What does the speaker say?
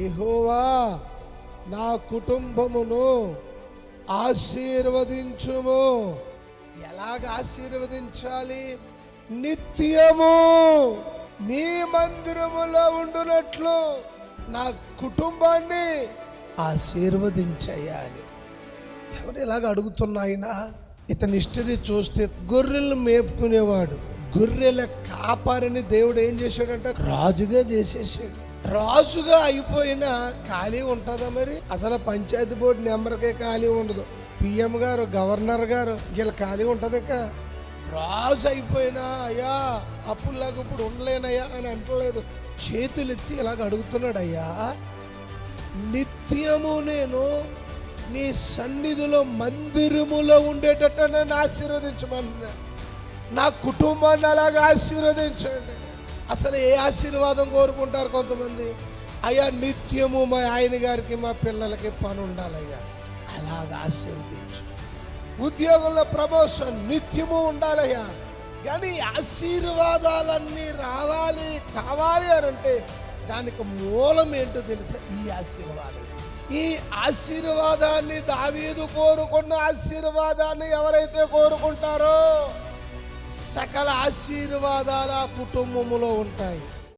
యెహోవా నా కుటుంబమును ఆశీర్వదించుము. ఎలాగ ఆశీర్వదించాలి? నిత్యము నీ మందిరములో ఉండునట్లు నా కుటుంబాన్ని ఆశీర్వదించయ్యాలి. ఎవరు ఇలాగ అడుగుతున్నాయినా? ఇతని హిస్టరీ చూస్తే గొర్రెలు మేపుకునేవాడు, గొర్రెల కాపరిని దేవుడు ఏం చేశాడంటే రాజుగా చేసేసాడు. రాజుగా అయిపోయినా ఖాళీ ఉంటుందా? మరి అసలు పంచాయతీ బోర్డు నెంబర్కే ఖాళీ ఉండదు. పిఎం గారు, గవర్నర్ గారు వీళ్ళ ఖాళీ ఉంటుంది. ఇక రాజు అయిపోయినా అయ్యా అప్పుల్లాగా ఇప్పుడు ఉండలేనయ్యా అని అంటలేదు. చేతులు ఎత్తి ఇలాగ అడుగుతున్నాడు, అయ్యా నిత్యము నేను నీ సన్నిధిలో మందిరములో ఉండేటట్టు నన్ను ఆశీర్వదించమన్నా, నా కుటుంబాన్ని అలాగా ఆశీర్వదించండి. అసలు ఏ ఆశీర్వాదం కోరుకుంటారు కొంతమంది? అయ్యా నిత్యము మా ఆయన గారికి మా పిల్లలకి పని ఉండాలయ్యా, అలాగా ఆశీర్వదించు. ఉద్యోగంలో ప్రమోషన్ నిత్యము ఉండాలయ్యా. కానీ ఆశీర్వాదాలన్నీ రావాలి కావాలి అని అంటే దానికి మూలం ఏంటో తెలుసా? ఈ ఆశీర్వాదం. ఈ ఆశీర్వాదాన్ని దావీదు కోరుకున్న ఆశీర్వాదాన్ని ఎవరైతే కోరుకుంటారో సకల ఆశీర్వాదాల కుటుంబములో ఉంటాయి.